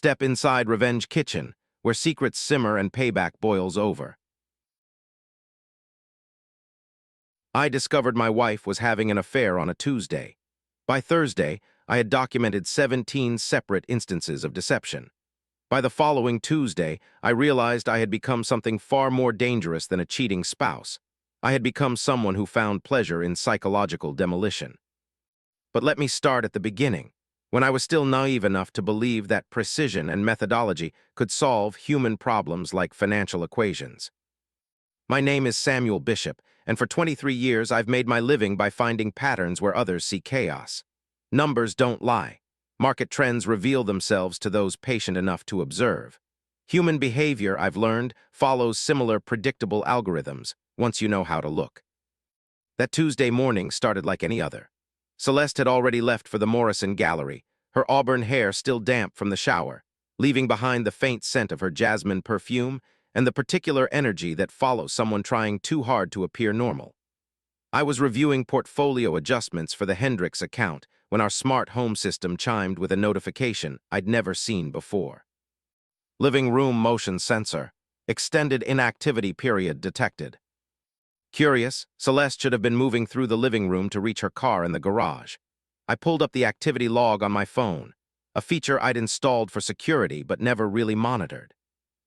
Step inside Revenge Kitchen, where secrets simmer and payback boils over. I discovered my wife was having an affair on a Tuesday. By Thursday, I had documented 17 separate instances of deception. By the following Tuesday, I realized I had become something far more dangerous than a cheating spouse. I had become someone who found pleasure in psychological demolition. But let me start at the beginning, when I was still naive enough to believe that precision and methodology could solve human problems like financial equations. My name is Samuel Bishop, and for 23 years I've made my living by finding patterns where others see chaos. Numbers don't lie. Market trends reveal themselves to those patient enough to observe. Human behavior, I've learned, follows similar predictable algorithms, once you know how to look. That Tuesday morning started like any other. Celeste had already left for the Morrison Gallery, her auburn hair still damp from the shower, leaving behind the faint scent of her jasmine perfume and the particular energy that follows someone trying too hard to appear normal. I was reviewing portfolio adjustments for the Hendricks account when our smart home system chimed with a notification I'd never seen before. Living room motion sensor. Extended inactivity period detected. Curious, Celeste should have been moving through the living room to reach her car in the garage. I pulled up the activity log on my phone, a feature I'd installed for security but never really monitored.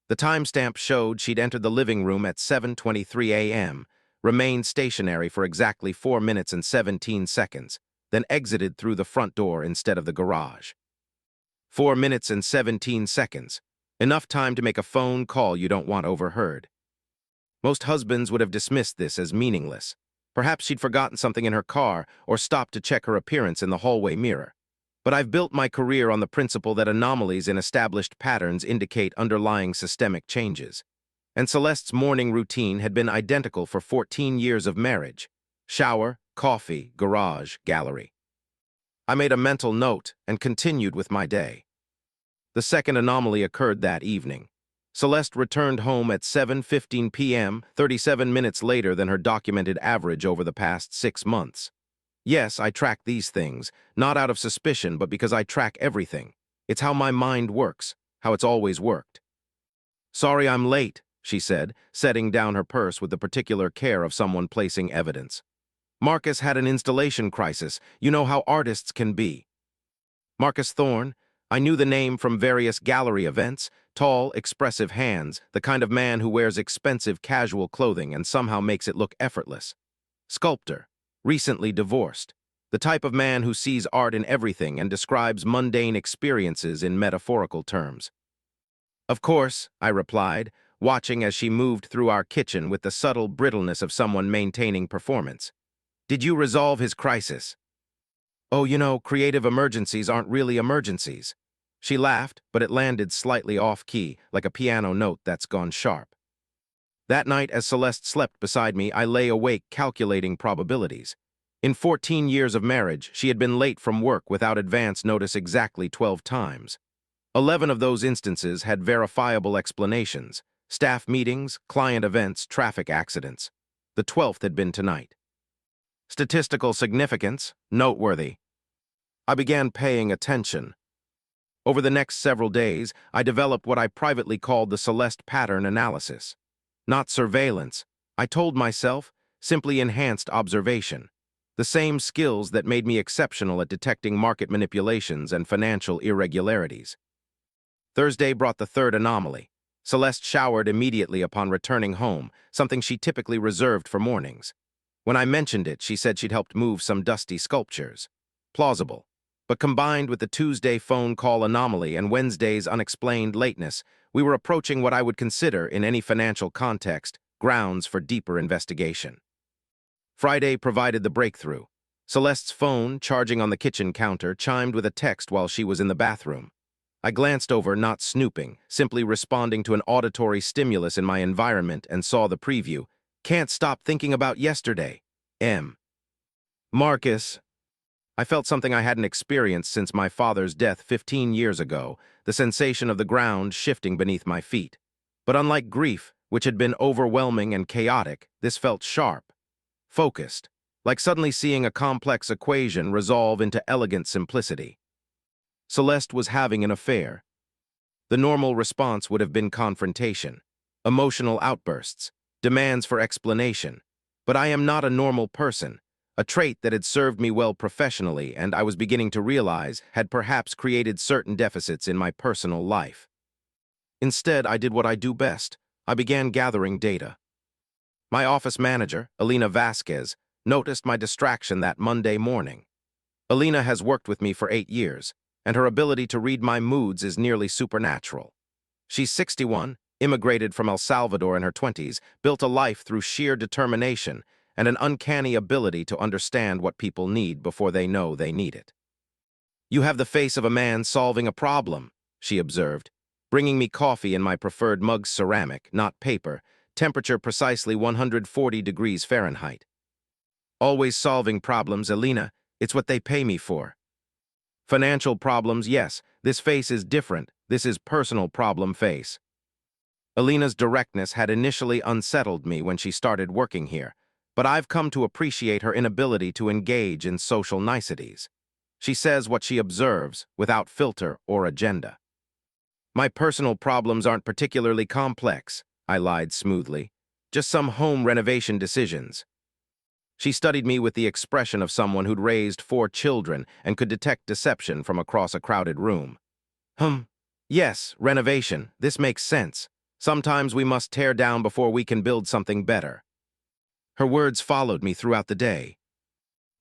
The timestamp showed she'd entered the living room at 7:23 a.m., remained stationary for exactly 4 minutes and 17 seconds, then exited through the front door instead of the garage. 4 minutes and 17 seconds. Enough time to make a phone call you don't want overheard. Most husbands would have dismissed this as meaningless. Perhaps she'd forgotten something in her car or stopped to check her appearance in the hallway mirror. But I've built my career on the principle that anomalies in established patterns indicate underlying systemic changes. And Celeste's morning routine had been identical for 14 years of marriage. Shower, coffee, garage, gallery. I made a mental note and continued with my day. The second anomaly occurred that evening. Celeste returned home at 7:15 p.m., 37 minutes later than her documented average over the past 6 months. Yes, I track these things, not out of suspicion, but because I track everything. It's how my mind works, how it's always worked. "Sorry I'm late," she said, setting down her purse with the particular care of someone placing evidence. "Marcus had an installation crisis. You know how artists can be." Marcus Thorne. I knew the name from various gallery events. Tall, expressive hands, the kind of man who wears expensive casual clothing and somehow makes it look effortless. Sculptor. Recently divorced. The type of man who sees art in everything and describes mundane experiences in metaphorical terms. "Of course," I replied, watching as she moved through our kitchen with the subtle brittleness of someone maintaining performance. "Did you resolve his crisis?" "Oh, creative emergencies aren't really emergencies." She laughed, but it landed slightly off-key, like a piano note that's gone sharp. That night, as Celeste slept beside me, I lay awake calculating probabilities. In 14 years of marriage, she had been late from work without advance notice exactly 12 times. 11 of those instances had verifiable explanations: staff meetings, client events, traffic accidents. The 12th had been tonight. Statistical significance, noteworthy. I began paying attention. Over the next several days, I developed what I privately called the Celeste pattern analysis. Not surveillance, I told myself, simply enhanced observation. The same skills that made me exceptional at detecting market manipulations and financial irregularities. Thursday brought the third anomaly. Celeste showered immediately upon returning home, something she typically reserved for mornings. When I mentioned it, she said she'd helped move some dusty sculptures. Plausible. But combined with the Tuesday phone call anomaly and Wednesday's unexplained lateness, we were approaching what I would consider, in any financial context, grounds for deeper investigation. Friday provided the breakthrough. Celeste's phone, charging on the kitchen counter, chimed with a text while she was in the bathroom. I glanced over, not snooping, simply responding to an auditory stimulus in my environment, and saw the preview. "Can't stop thinking about yesterday. M. Marcus." I felt something I hadn't experienced since my father's death 15 years ago, the sensation of the ground shifting beneath my feet. But unlike grief, which had been overwhelming and chaotic, this felt sharp, focused, like suddenly seeing a complex equation resolve into elegant simplicity. Celeste was having an affair. The normal response would have been confrontation, emotional outbursts, demands for explanation. But I am not a normal person, a trait that had served me well professionally and I was beginning to realize had perhaps created certain deficits in my personal life. Instead, I did what I do best. I began gathering data. My office manager, Alina Vasquez, noticed my distraction that Monday morning. Alina has worked with me for 8 years, and her ability to read my moods is nearly supernatural. She's 61, immigrated from El Salvador in her 20s, built a life through sheer determination and an uncanny ability to understand what people need before they know they need it. "You have the face of a man solving a problem," she observed, bringing me coffee in my preferred mug's ceramic, not paper, temperature precisely 140 degrees Fahrenheit. "Always solving problems, Alina. It's what they pay me for." "Financial problems, yes. This face is different. This is personal problem face." Alina's directness had initially unsettled me when she started working here, but I've come to appreciate her inability to engage in social niceties. She says what she observes, without filter or agenda. "My personal problems aren't particularly complex," I lied smoothly. "Just some home renovation decisions." She studied me with the expression of someone who'd raised 4 children and could detect deception from across a crowded room. Yes, renovation. This makes sense. Sometimes we must tear down before we can build something better." Her words followed me throughout the day.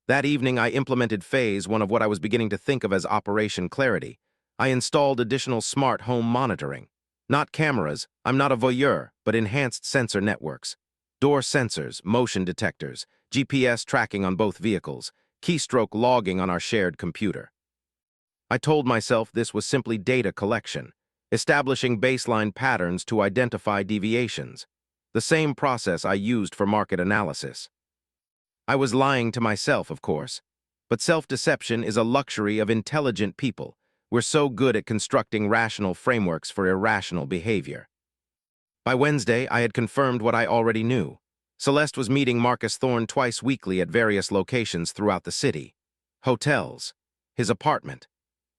That evening, I implemented phase 1 of what I was beginning to think of as Operation Clarity. I installed additional smart home monitoring. Not cameras, I'm not a voyeur, but enhanced sensor networks. Door sensors, motion detectors, GPS tracking on both vehicles, keystroke logging on our shared computer. I told myself this was simply data collection, establishing baseline patterns to identify deviations, the same process I used for market analysis. I was lying to myself, of course, but self-deception is a luxury of intelligent people. We're so good at constructing rational frameworks for irrational behavior. By Wednesday, I had confirmed what I already knew. Celeste was meeting Marcus Thorne twice weekly at various locations throughout the city. Hotels, his apartment.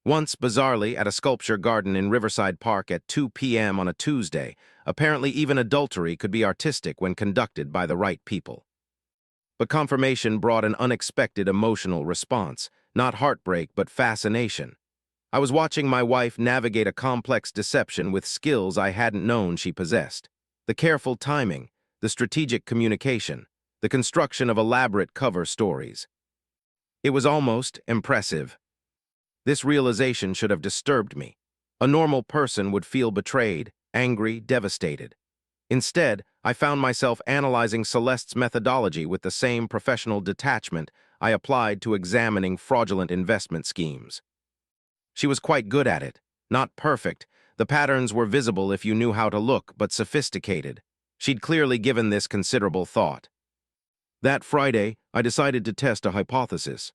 Once, bizarrely, at a sculpture garden in Riverside Park at 2 p.m. on a Tuesday. Apparently even adultery could be artistic when conducted by the right people. But confirmation brought an unexpected emotional response, not heartbreak but fascination. I was watching my wife navigate a complex deception with skills I hadn't known she possessed. The careful timing, the strategic communication, the construction of elaborate cover stories. It was almost impressive. This realization should have disturbed me. A normal person would feel betrayed, angry, devastated. Instead, I found myself analyzing Celeste's methodology with the same professional detachment I applied to examining fraudulent investment schemes. She was quite good at it. Not perfect. The patterns were visible if you knew how to look, but sophisticated. She'd clearly given this considerable thought. That Friday, I decided to test a hypothesis.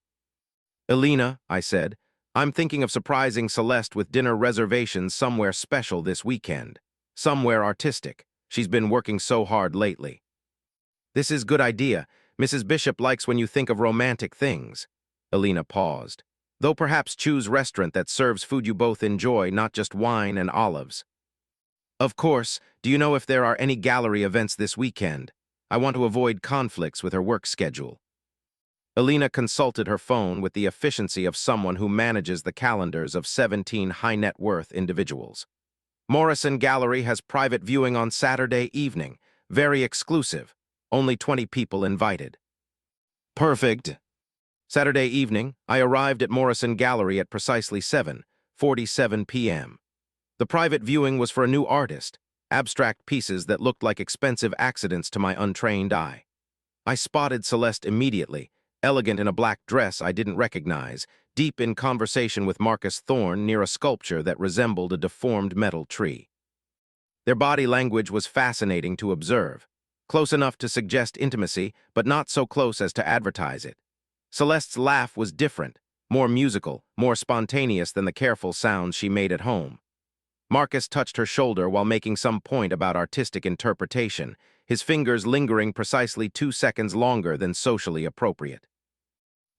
"Alina," I said, "I'm thinking of surprising Celeste with dinner reservations somewhere special this weekend. Somewhere artistic. She's been working so hard lately." "This is a good idea. Mrs. Bishop likes when you think of romantic things." Alina paused. "Though perhaps choose restaurant that serves food you both enjoy, not just wine and olives." "Of course. Do you know if there are any gallery events this weekend? I want to avoid conflicts with her work schedule." Alina consulted her phone with the efficiency of someone who manages the calendars of 17 high-net-worth individuals. "Morrison Gallery has private viewing on Saturday evening. Very exclusive. Only 20 people invited." "Perfect." Saturday evening, I arrived at Morrison Gallery at precisely 7:47 p.m. The private viewing was for a new artist, abstract pieces that looked like expensive accidents to my untrained eye. I spotted Celeste immediately, elegant in a black dress I didn't recognize, deep in conversation with Marcus Thorne near a sculpture that resembled a deformed metal tree. Their body language was fascinating to observe, close enough to suggest intimacy, but not so close as to advertise it. Celeste's laugh was different, more musical, more spontaneous than the careful sounds she made at home. Marcus touched her shoulder while making some point about artistic interpretation, his fingers lingering precisely 2 seconds longer than socially appropriate.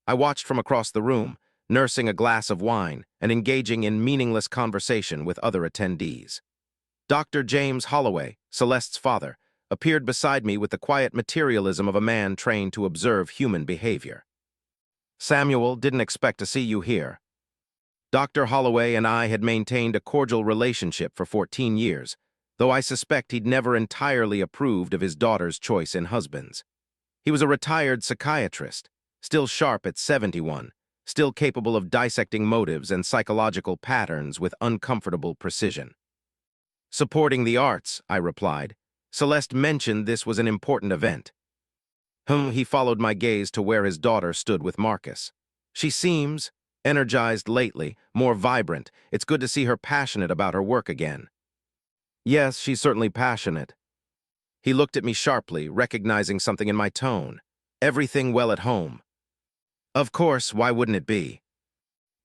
I watched from across the room, nursing a glass of wine and engaging in meaningless conversation with other attendees. Dr. James Holloway, Celeste's father, appeared beside me with the quiet materialism of a man trained to observe human behavior. "Samuel, didn't expect to see you here." Dr. Holloway and I had maintained a cordial relationship for 14 years, though I suspect he'd never entirely approved of his daughter's choice in husbands. He was a retired psychiatrist, still sharp at 71, still capable of dissecting motives and psychological patterns with uncomfortable precision. "Supporting the arts," I replied. "Celeste mentioned this was an important event." He followed my gaze to where his daughter stood with Marcus. "She seems energized lately, more vibrant. It's good to see her passionate about her work again." "Yes, she's certainly passionate." He looked at me sharply, recognizing something in my tone. "Everything well at home?" "Of course, why wouldn't it be?"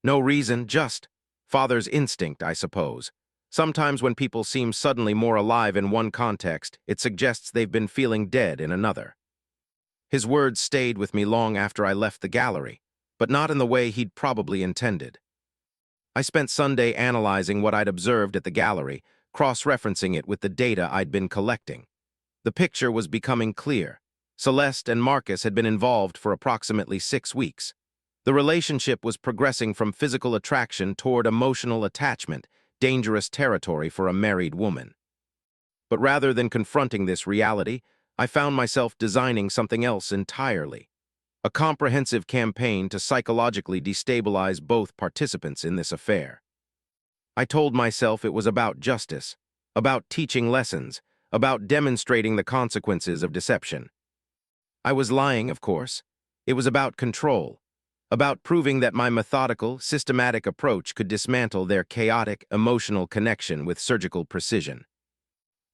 "No reason, just father's instinct, I suppose. Sometimes when people seem suddenly more alive in one context, it suggests they've been feeling dead in another." His words stayed with me long after I left the gallery, but not in the way he'd probably intended. I spent Sunday analyzing what I'd observed at the gallery, cross-referencing it with the data I'd been collecting. The picture was becoming clear. Celeste and Marcus had been involved for approximately 6 weeks. The relationship was progressing from physical attraction toward emotional attachment, dangerous territory for a married woman. But rather than confronting this reality, I found myself designing something else entirely. A comprehensive campaign to psychologically destabilize both participants in this affair. I told myself it was about justice, about teaching lessons, about demonstrating the consequences of deception. I was lying, of course. It was about control, about proving that my methodical, systematic approach could dismantle their chaotic, emotional connection with surgical precision.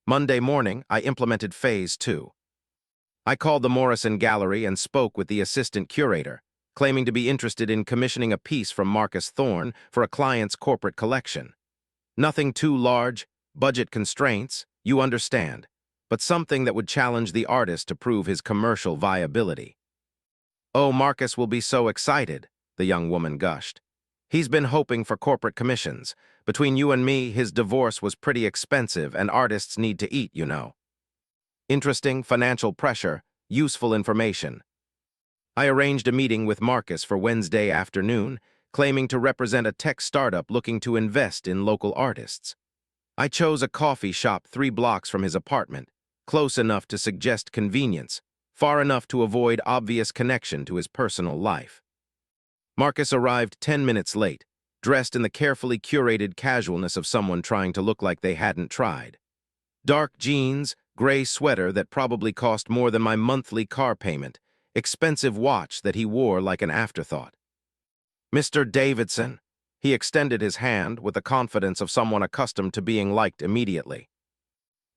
Monday morning, I implemented Phase 2. I called the Morrison Gallery and spoke with the assistant curator, claiming to be interested in commissioning a piece from Marcus Thorne for a client's corporate collection. Nothing too large, budget constraints, you understand, but something that would challenge the artist to prove his commercial viability. "Oh, Marcus will be so excited," the young woman gushed. "He's been hoping for corporate commissions. Between you and me, his divorce was pretty expensive and artists need to eat, you know." Interesting financial pressure, useful information. I arranged a meeting with Marcus for Wednesday afternoon, claiming to represent a tech startup looking to invest in local artists. I chose a coffee shop 3 blocks from his apartment, close enough to suggest convenience, far enough to avoid obvious connection to his personal life. Marcus arrived 10 minutes late, dressed in the carefully curated casualness of someone trying to look like they hadn't tried. Dark jeans, gray sweater that probably cost more than my monthly car payment, expensive watch that he wore like an afterthought. "Mr. Davidson," he extended his hand with the confidence of someone accustomed to being liked immediately.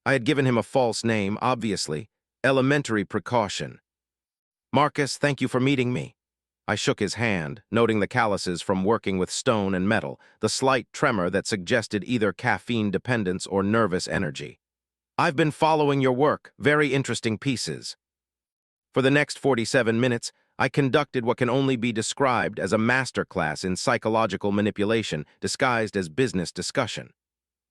I had given him a false name, obviously, elementary precaution. "Marcus, thank you for meeting me." I shook his hand, noting the calluses from working with stone and metal, the slight tremor that suggested either caffeine dependence or nervous energy. "I've been following your work, very interesting pieces." For the next 47 minutes, I conducted what can only be described as a masterclass in psychological manipulation disguised as business discussion.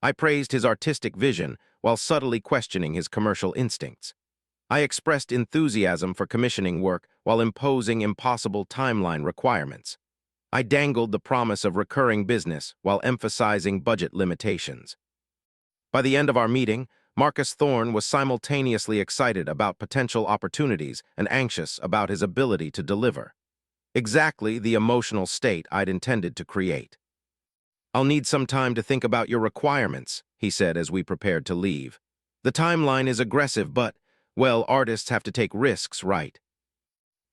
I praised his artistic vision while subtly questioning his commercial instincts. I expressed enthusiasm for commissioning work while imposing impossible timeline requirements. I dangled the promise of recurring business while emphasizing budget limitations. By the end of our meeting, Marcus Thorne was simultaneously excited about potential opportunities and anxious about his ability to deliver. Exactly the emotional state I'd intended to create. "I'll need some time to think about your requirements," he said as we prepared to leave. "The timeline is aggressive, but, well, artists have to take risks, right?"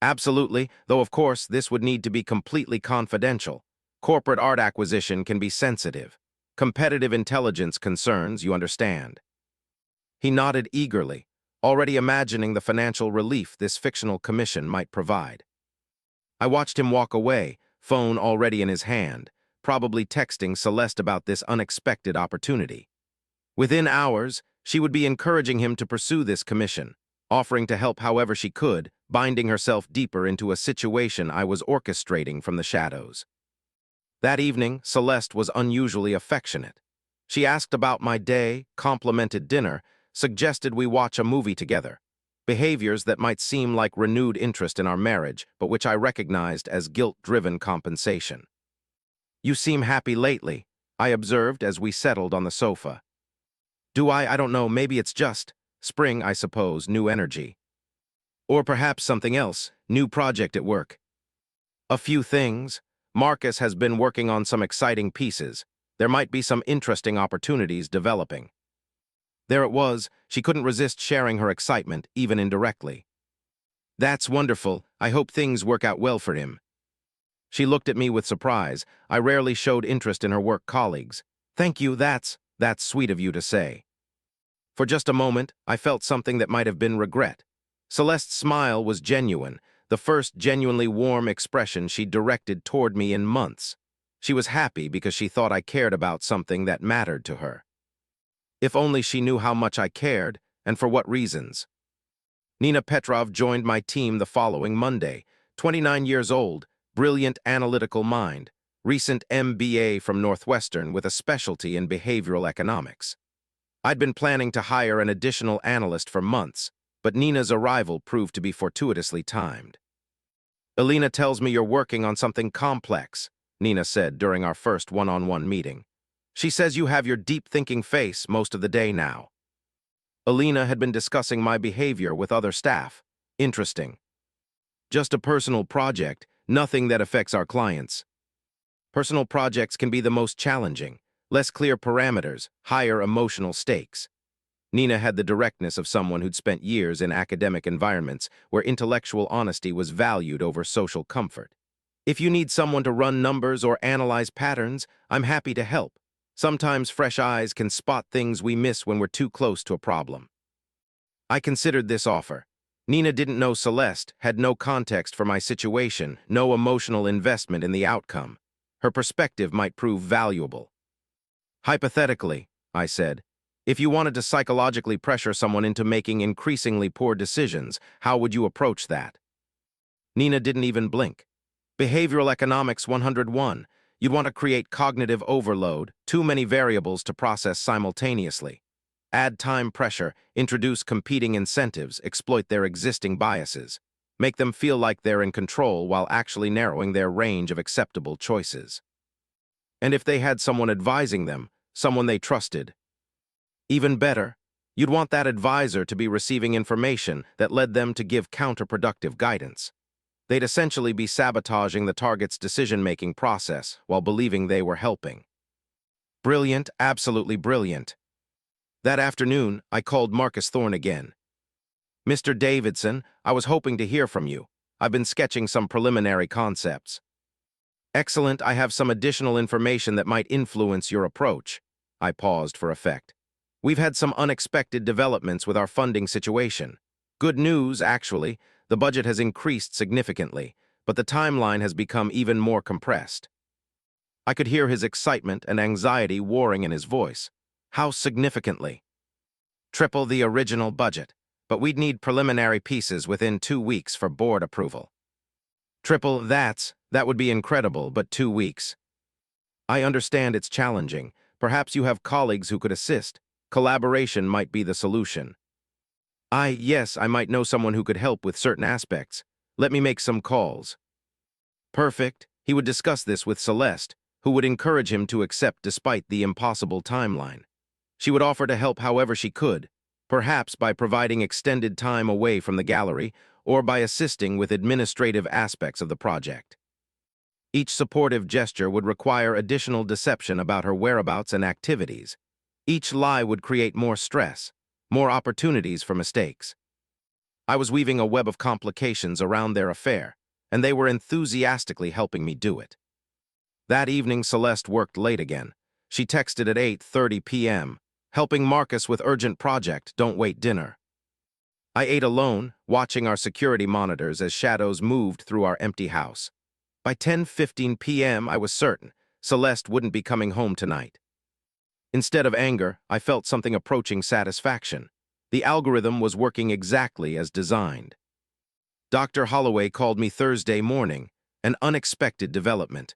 "Absolutely, though of course this would need to be completely confidential. Corporate art acquisition can be sensitive. Competitive intelligence concerns, you understand." He nodded eagerly, already imagining the financial relief this fictional commission might provide. I watched him walk away, phone already in his hand, probably texting Celeste about this unexpected opportunity. Within hours, she would be encouraging him to pursue this commission, offering to help however she could, binding herself deeper into a situation I was orchestrating from the shadows. That evening, Celeste was unusually affectionate. She asked about my day, complimented dinner, suggested we watch a movie together. Behaviors that might seem like renewed interest in our marriage, but which I recognized as guilt-driven compensation. "You seem happy lately," I observed as we settled on the sofa. "Do I? I don't know, maybe it's just spring, I suppose, new energy. Or perhaps something else, new project at work." "A few things. Marcus has been working on some exciting pieces. There might be some interesting opportunities developing." There it was. She couldn't resist sharing her excitement, even indirectly. "That's wonderful. I hope things work out well for him." She looked at me with surprise. I rarely showed interest in her work colleagues. "Thank you, that's sweet of you to say." For just a moment, I felt something that might have been regret. Celeste's smile was genuine, the first genuinely warm expression she'd directed toward me in months. She was happy because she thought I cared about something that mattered to her. If only she knew how much I cared, and for what reasons. Nina Petrov joined my team the following Monday, 29 years old, brilliant analytical mind, recent MBA from Northwestern with a specialty in behavioral economics. I'd been planning to hire an additional analyst for months, but Nina's arrival proved to be fortuitously timed. "Elena tells me you're working on something complex," Nina said during our first one-on-one meeting. "She says you have your deep-thinking face most of the day now." Elena had been discussing my behavior with other staff. Interesting. "Just a personal project, nothing that affects our clients." Personal projects can be the most challenging, less clear parameters, higher emotional stakes. Nina had the directness of someone who'd spent years in academic environments where intellectual honesty was valued over social comfort. "If you need someone to run numbers or analyze patterns, I'm happy to help. Sometimes fresh eyes can spot things we miss when we're too close to a problem." I considered this offer. Nina didn't know Celeste, had no context for my situation, no emotional investment in the outcome. Her perspective might prove valuable. "Hypothetically," I said, "if you wanted to psychologically pressure someone into making increasingly poor decisions, how would you approach that?" Nina didn't even blink. "Behavioral economics 101. You'd want to create cognitive overload, too many variables to process simultaneously. Add time pressure, introduce competing incentives, exploit their existing biases. Make them feel like they're in control while actually narrowing their range of acceptable choices. And if they had someone advising them, someone they trusted. Even better, you'd want that advisor to be receiving information that led them to give counterproductive guidance. They'd essentially be sabotaging the target's decision-making process while believing they were helping." Brilliant, absolutely brilliant. That afternoon, I called Marcus Thorne again. "Mr. Davidson, I was hoping to hear from you. I've been sketching some preliminary concepts." "Excellent, I have some additional information that might influence your approach." I paused for effect. "We've had some unexpected developments with our funding situation. Good news, actually. The budget has increased significantly, but the timeline has become even more compressed." I could hear his excitement and anxiety warring in his voice. "How significantly?" "Triple the original budget, but we'd need preliminary pieces within 2 weeks for board approval." "Triple, that would be incredible, but 2 weeks." "I understand it's challenging. Perhaps you have colleagues who could assist. Collaboration might be the solution." Yes, I might know someone who could help with certain aspects. Let me make some calls." Perfect. He would discuss this with Celeste, who would encourage him to accept despite the impossible timeline. She would offer to help however she could, perhaps by providing extended time away from the gallery or by assisting with administrative aspects of the project. Each supportive gesture would require additional deception about her whereabouts and activities. Each lie would create more stress, more opportunities for mistakes. I was weaving a web of complications around their affair, and they were enthusiastically helping me do it. That evening, Celeste worked late again. She texted at 8:30 p.m., "Helping Marcus with urgent project, don't wait dinner." I ate alone, watching our security monitors as shadows moved through our empty house. By 10:15 p.m., I was certain Celeste wouldn't be coming home tonight. Instead of anger, I felt something approaching satisfaction. The algorithm was working exactly as designed. Dr. Holloway called me Thursday morning, an unexpected development.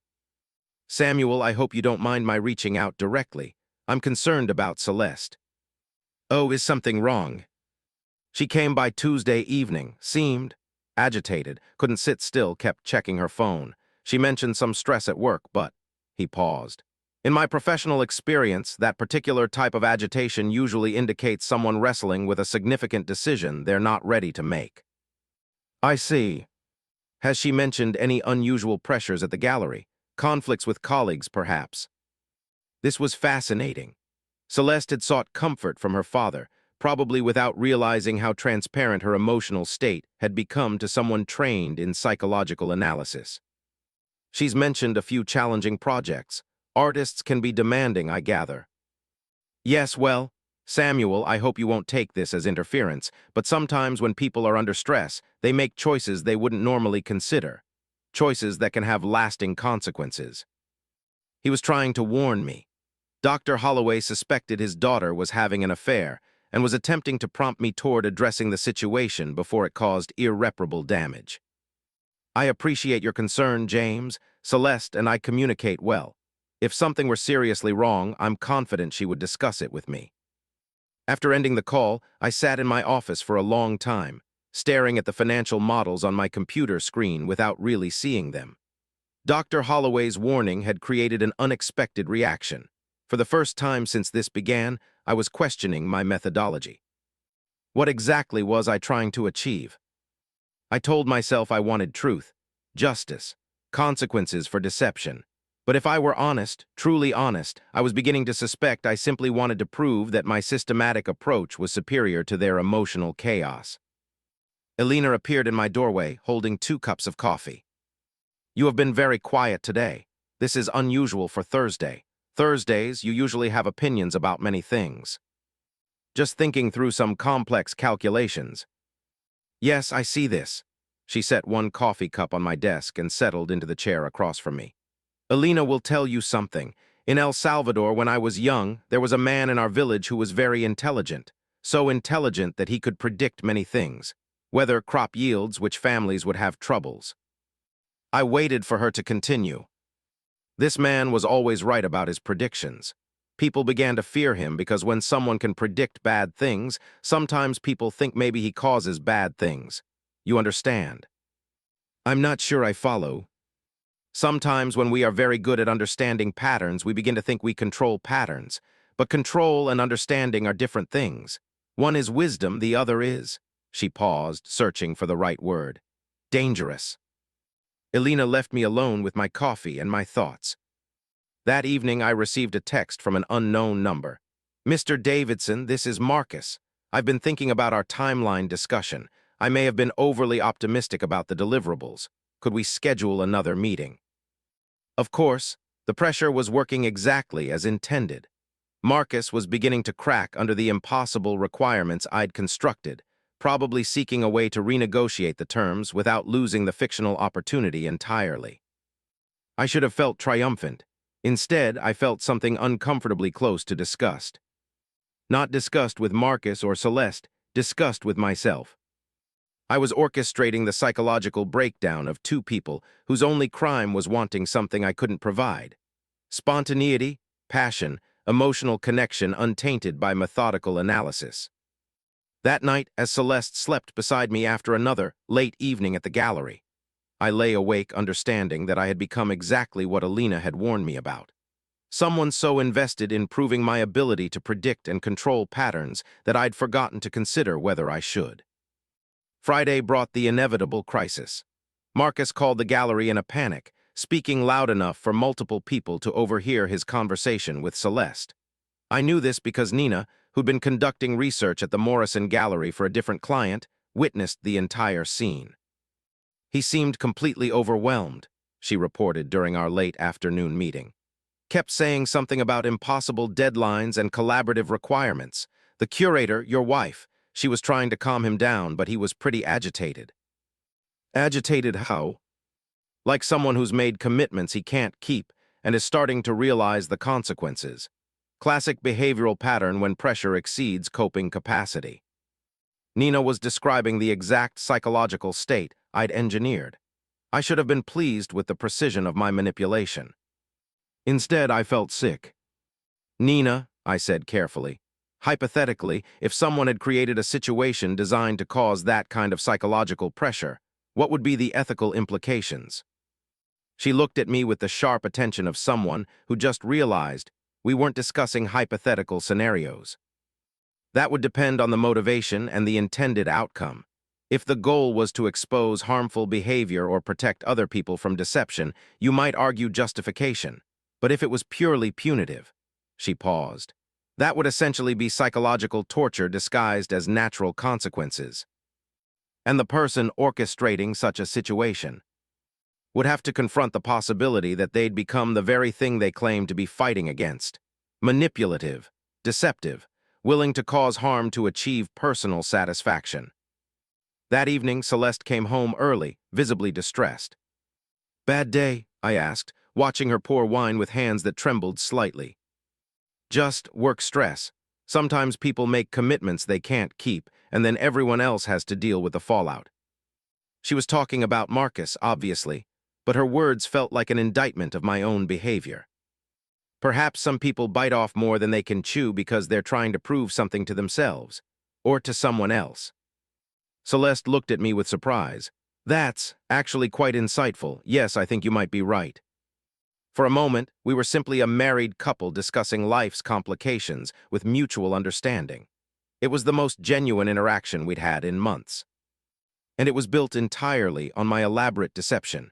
Samuel, I hope you don't mind my reaching out directly. I'm concerned about Celeste. Oh, is something wrong? She came by Tuesday evening, seemed agitated, couldn't sit still, kept checking her phone. She mentioned some stress at work, but he paused. In my professional experience, that particular type of agitation usually indicates someone wrestling with a significant decision they're not ready to make. I see. Has she mentioned any unusual pressures at the gallery? Conflicts with colleagues, perhaps? This was fascinating. Celeste had sought comfort from her father, probably without realizing how transparent her emotional state had become to someone trained in psychological analysis. She's mentioned a few challenging projects. Artists can be demanding, I gather. Yes, well, Samuel, I hope you won't take this as interference, but sometimes when people are under stress, they make choices they wouldn't normally consider. Choices that can have lasting consequences. He was trying to warn me. Dr. Holloway suspected his daughter was having an affair and was attempting to prompt me toward addressing the situation before it caused irreparable damage. I appreciate your concern, James. Celeste and I communicate well. If something were seriously wrong, I'm confident she would discuss it with me. After ending the call, I sat in my office for a long time, staring at the financial models on my computer screen without really seeing them. Dr. Holloway's warning had created an unexpected reaction. For the first time since this began, I was questioning my methodology. What exactly was I trying to achieve? I told myself I wanted truth, justice, consequences for deception. But if I were honest, truly honest, I was beginning to suspect I simply wanted to prove that my systematic approach was superior to their emotional chaos. Elena appeared in my doorway, holding 2 cups of coffee. You have been very quiet today. This is unusual for Thursday. Thursdays, you usually have opinions about many things. Just thinking through some complex calculations. Yes, I see this. She set 1 coffee cup on my desk and settled into the chair across from me. Elena will tell you something. In El Salvador, when I was young, there was a man in our village who was very intelligent. So intelligent that he could predict many things. Whether crop yields, which families would have troubles. I waited for her to continue. This man was always right about his predictions. People began to fear him because when someone can predict bad things, sometimes people think maybe he causes bad things. You understand? I'm not sure I follow. Sometimes when we are very good at understanding patterns, we begin to think we control patterns. But control and understanding are different things. One is wisdom, the other is. She paused, searching for the right word. Dangerous. Elena left me alone with my coffee and my thoughts. That evening, I received a text from an unknown number. Mr. Davidson, this is Marcus. I've been thinking about our timeline discussion. I may have been overly optimistic about the deliverables. Could we schedule another meeting? Of course, the pressure was working exactly as intended. Marcus was beginning to crack under the impossible requirements I'd constructed, probably seeking a way to renegotiate the terms without losing the fictional opportunity entirely. I should have felt triumphant. Instead, I felt something uncomfortably close to disgust. Not disgust with Marcus or Celeste, disgust with myself. I was orchestrating the psychological breakdown of 2 people whose only crime was wanting something I couldn't provide. Spontaneity, passion, emotional connection untainted by methodical analysis. That night, as Celeste slept beside me after another late evening at the gallery, I lay awake understanding that I had become exactly what Elena had warned me about. Someone so invested in proving my ability to predict and control patterns that I'd forgotten to consider whether I should. Friday brought the inevitable crisis. Marcus called the gallery in a panic, speaking loud enough for multiple people to overhear his conversation with Celeste. I knew this because Nina, who'd been conducting research at the Morrison Gallery for a different client, witnessed the entire scene. He seemed completely overwhelmed, she reported during our late afternoon meeting. Kept saying something about impossible deadlines and collaborative requirements. The curator, your wife, she was trying to calm him down, but he was pretty agitated. Agitated how? Like someone who's made commitments he can't keep and is starting to realize the consequences. Classic behavioral pattern when pressure exceeds coping capacity. Nina was describing the exact psychological state I'd engineered. I should have been pleased with the precision of my manipulation. Instead, I felt sick. Nina, I said carefully, hypothetically, if someone had created a situation designed to cause that kind of psychological pressure, what would be the ethical implications? She looked at me with the sharp attention of someone who just realized we weren't discussing hypothetical scenarios. That would depend on the motivation and the intended outcome. If the goal was to expose harmful behavior or protect other people from deception, you might argue justification. But if it was purely punitive, she paused, that would essentially be psychological torture disguised as natural consequences. And the person orchestrating such a situation would have to confront the possibility that they'd become the very thing they claim to be fighting against: manipulative, deceptive, willing to cause harm to achieve personal satisfaction. That evening, Celeste came home early, visibly distressed. "Bad day?" I asked, watching her pour wine with hands that trembled slightly. "Just work stress. Sometimes people make commitments they can't keep, and then everyone else has to deal with the fallout." She was talking about Marcus, obviously, but her words felt like an indictment of my own behavior. Perhaps some people bite off more than they can chew because they're trying to prove something to themselves, or to someone else. Celeste looked at me with surprise. "That's actually quite insightful. Yes, I think you might be right." For a moment, we were simply a married couple discussing life's complications with mutual understanding. It was the most genuine interaction we'd had in months. And it was built entirely on my elaborate deception.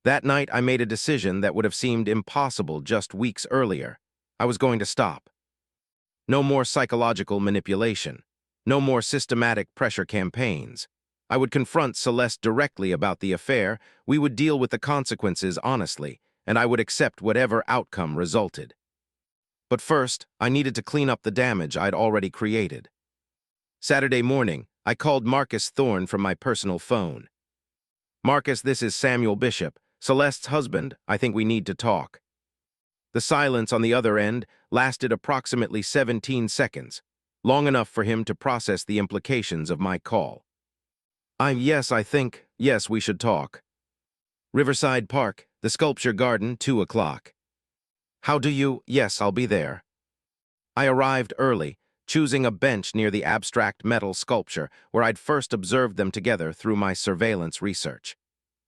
That night, I made a decision that would have seemed impossible just weeks earlier. I was going to stop. No more psychological manipulation. No more systematic pressure campaigns. I would confront Celeste directly about the affair, we would deal with the consequences honestly, and I would accept whatever outcome resulted. But first, I needed to clean up the damage I'd already created. Saturday morning, I called Marcus Thorne from my personal phone. "Marcus, this is Samuel Bishop, Celeste's husband. I think we need to talk." The silence on the other end lasted approximately 17 seconds, long enough for him to process the implications of my call. Yes, we should talk. Riverside Park, the sculpture garden, 2 o'clock. Yes, I'll be there." I arrived early, choosing a bench near the abstract metal sculpture where I'd first observed them together through my surveillance research.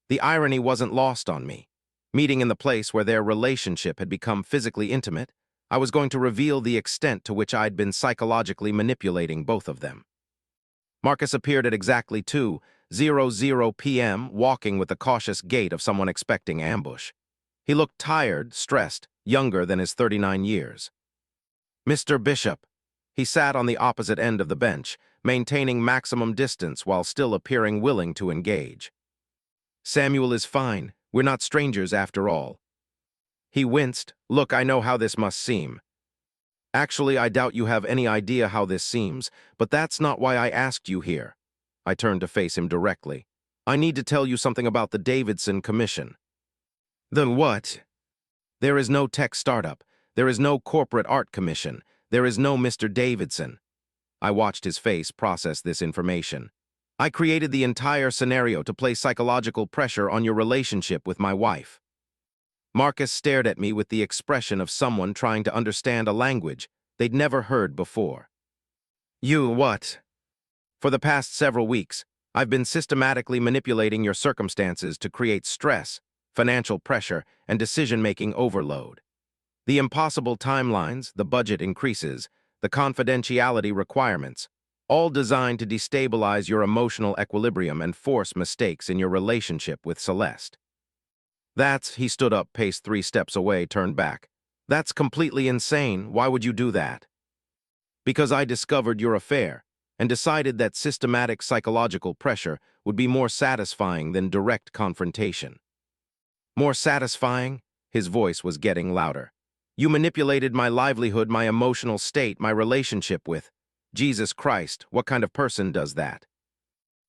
The irony wasn't lost on me. Meeting in the place where their relationship had become physically intimate, I was going to reveal the extent to which I'd been psychologically manipulating both of them. Marcus appeared at exactly 2:00 p.m., walking with the cautious gait of someone expecting ambush. He looked tired, stressed, younger than his 39 years. "Mr. Bishop." He sat on the opposite end of the bench, maintaining maximum distance while still appearing willing to engage. "Samuel is fine. We're not strangers after all." He winced. "Look, I know how this must seem." "Actually, I doubt you have any idea how this seems, but that's not why I asked you here." I turned to face him directly. "I need to tell you something about the Davidson Commission." "The what?" "There is no tech startup. There is no corporate art commission. There is no Mr. Davidson." I watched his face process this information. "I created the entire scenario to place psychological pressure on your relationship with my wife." Marcus stared at me with the expression of someone trying to understand a language they'd never heard before. "You what?" "For the past several weeks, I've been systematically manipulating your circumstances to create stress, financial pressure, and decision-making overload. The impossible timelines, the budget increases, the confidentiality requirements, all designed to destabilize your emotional equilibrium and force mistakes in your relationship with Celeste." He stood up, paced 3 steps away, turned back. "That's completely insane. Why would you do that?" "Because I discovered your affair and decided that systematic psychological pressure would be more satisfying than direct confrontation." "More satisfying?" His voice was getting louder. "You manipulated my livelihood, my emotional state, my relationship with... Jesus Christ, what kind of person does that?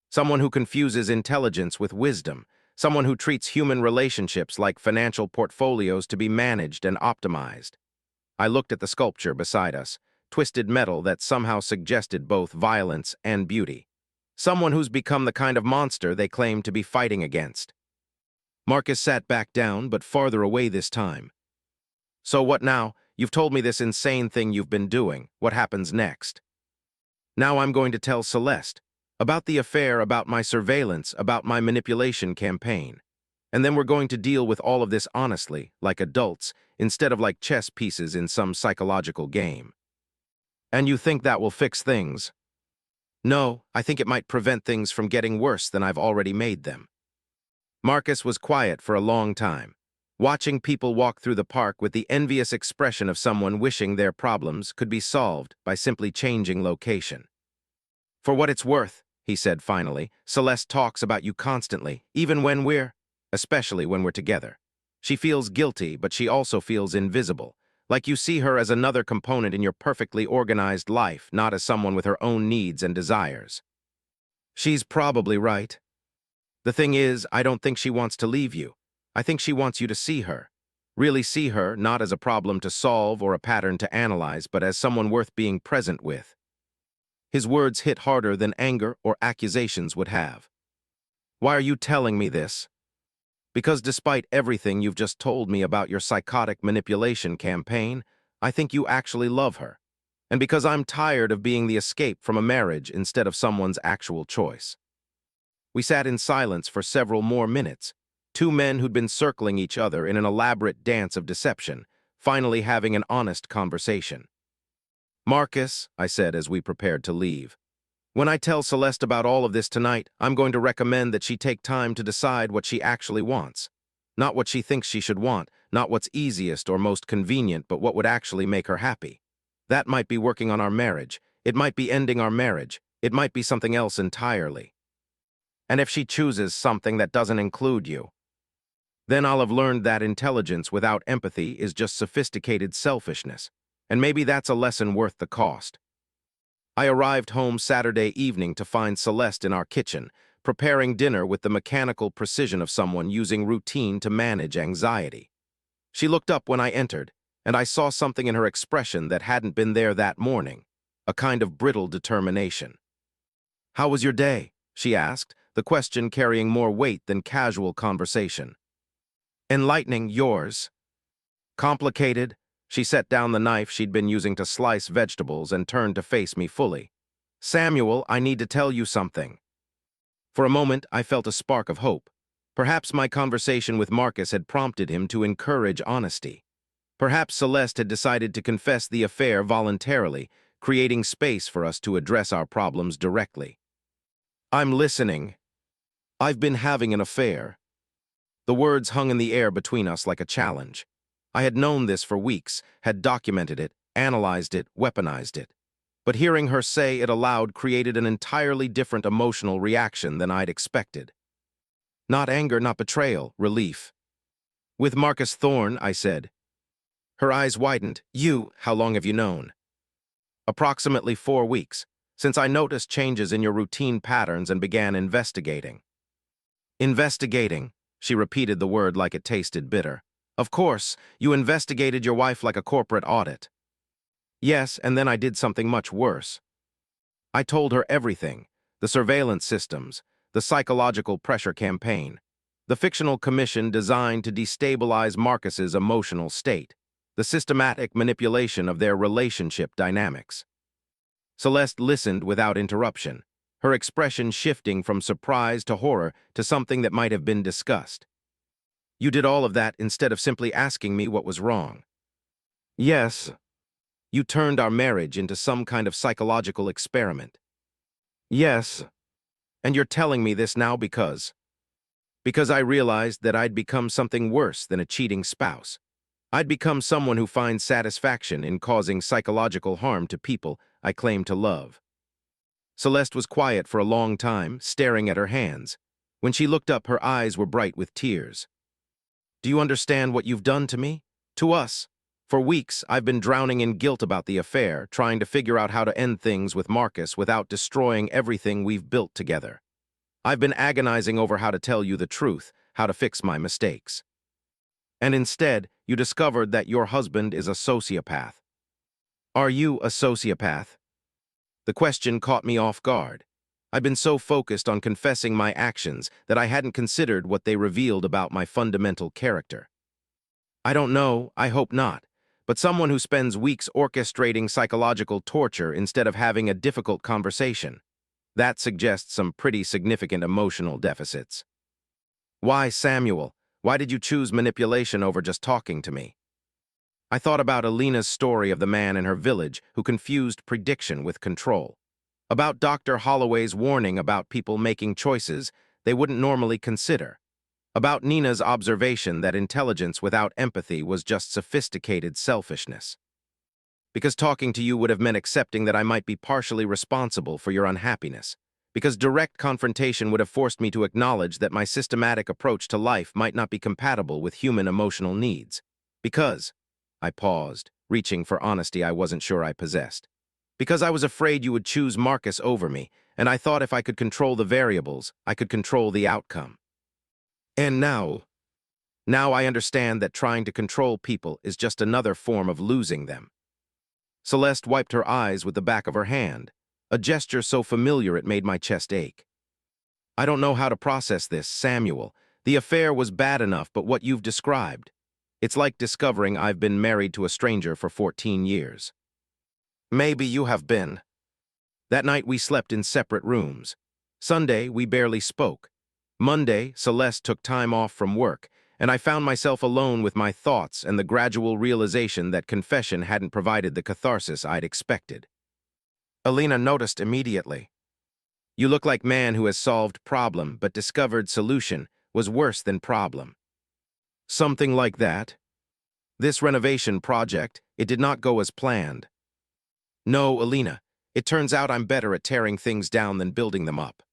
Someone who confuses intelligence with wisdom, someone who treats human relationships like financial portfolios to be managed and optimized." I looked at the sculpture beside us, twisted metal that somehow suggested both violence and beauty. Someone who's become the kind of monster they claim to be fighting against. Marcus sat back down, but farther away this time. So what now? You've told me this insane thing you've been doing. What happens next? Now I'm going to tell Celeste about the affair, about my surveillance, about my manipulation campaign. And then we're going to deal with all of this honestly, like adults, instead of like chess pieces in some psychological game. And you think that will fix things? No, I think it might prevent things from getting worse than I've already made them. Marcus was quiet for a long time, watching people walk through the park with the envious expression of someone wishing their problems could be solved by simply changing location. For what it's worth, he said finally, Celeste talks about you constantly, especially when we're together. She feels guilty, but she also feels invisible, like you see her as another component in your perfectly organized life, not as someone with her own needs and desires. She's probably right. The thing is, I don't think she wants to leave you. I think she wants you to see her. Really see her, not as a problem to solve or a pattern to analyze, but as someone worth being present with. His words hit harder than anger or accusations would have. Why are you telling me this? Because despite everything you've just told me about your psychotic manipulation campaign, I think you actually love her. And because I'm tired of being the escape from a marriage instead of someone's actual choice. We sat in silence for several more minutes, two men who'd been circling each other in an elaborate dance of deception, finally having an honest conversation. Marcus, I said as we prepared to leave, when I tell Celeste about all of this tonight, I'm going to recommend that she take time to decide what she actually wants. Not what she thinks she should want, not what's easiest or most convenient, but what would actually make her happy. That might be working on our marriage. It might be ending our marriage. It might be something else entirely. And if she chooses something that doesn't include you, then I'll have learned that intelligence without empathy is just sophisticated selfishness. And maybe that's a lesson worth the cost. I arrived home Saturday evening to find Celeste in our kitchen, preparing dinner with the mechanical precision of someone using routine to manage anxiety. She looked up when I entered, and I saw something in her expression that hadn't been there that morning, a kind of brittle determination. "How was your day?" she asked, the question carrying more weight than casual conversation. "Enlightening, yours." "Complicated." She set down the knife she'd been using to slice vegetables and turned to face me fully. "Samuel, I need to tell you something." For a moment, I felt a spark of hope. Perhaps my conversation with Marcus had prompted him to encourage honesty. Perhaps Celeste had decided to confess the affair voluntarily, creating space for us to address our problems directly. "I'm listening. I've been having an affair." The words hung in the air between us like a challenge. I had known this for weeks, had documented it, analyzed it, weaponized it. But hearing her say it aloud created an entirely different emotional reaction than I'd expected. Not anger, not betrayal, relief. "With Marcus Thorne," I said. Her eyes widened. How long have you known?" "Approximately 4 weeks, since I noticed changes in your routine patterns and began investigating." "Investigating," she repeated the word like it tasted bitter. "Of course, you investigated your wife like a corporate audit." "Yes, and then I did something much worse. I told her everything, the surveillance systems, the psychological pressure campaign, the fictional commission designed to destabilize Marcus's emotional state, the systematic manipulation of their relationship dynamics." Celeste listened without interruption, her expression shifting from surprise to horror to something that might have been discussed. "You did all of that instead of simply asking me what was wrong." "Yes. You turned our marriage into some kind of psychological experiment." "Yes. And you're telling me this now because I realized that I'd become something worse than a cheating spouse. I'd become someone who finds satisfaction in causing psychological harm to people I claim to love." Celeste was quiet for a long time, staring at her hands. When she looked up, her eyes were bright with tears. "Do you understand what you've done to me? To us? For weeks, I've been drowning in guilt about the affair, trying to figure out how to end things with Marcus without destroying everything we've built together. I've been agonizing over how to tell you the truth, how to fix my mistakes. And instead, you discovered that your husband is a sociopath." "Are you a sociopath?" The question caught me off guard. I'd been so focused on confessing my actions that I hadn't considered what they revealed about my fundamental character. "I don't know, I hope not. but someone who spends weeks orchestrating psychological torture instead of having a difficult conversation. That suggests some pretty significant emotional deficits. Why, Samuel? Why did you choose manipulation over just talking to me? I thought about Alina's story of the man in her village who confused prediction with control. About Dr. Holloway's warning about people making choices they wouldn't normally consider. About Nina's observation that intelligence without empathy was just sophisticated selfishness. Because talking to you would have meant accepting that I might be partially responsible for your unhappiness. Because direct confrontation would have forced me to acknowledge that my systematic approach to life might not be compatible with human emotional needs. Because, I paused, reaching for honesty I wasn't sure I possessed. Because I was afraid you would choose Marcus over me, and I thought if I could control the variables, I could control the outcome. And now I understand that trying to control people is just another form of losing them. Celeste wiped her eyes with the back of her hand, a gesture so familiar it made my chest ache. I don't know how to process this, Samuel. The affair was bad enough, but what you've described, it's like discovering I've been married to a stranger for 14 years. Maybe you have been. That night we slept in separate rooms. Sunday, we barely spoke. Monday, Celeste took time off from work, and I found myself alone with my thoughts and the gradual realization that confession hadn't provided the catharsis I'd expected. Alina noticed immediately. You look like man who has solved problem but discovered solution was worse than problem. Something like that. This renovation project, it did not go as planned. No, Alina, it turns out I'm better at tearing things down than building them up.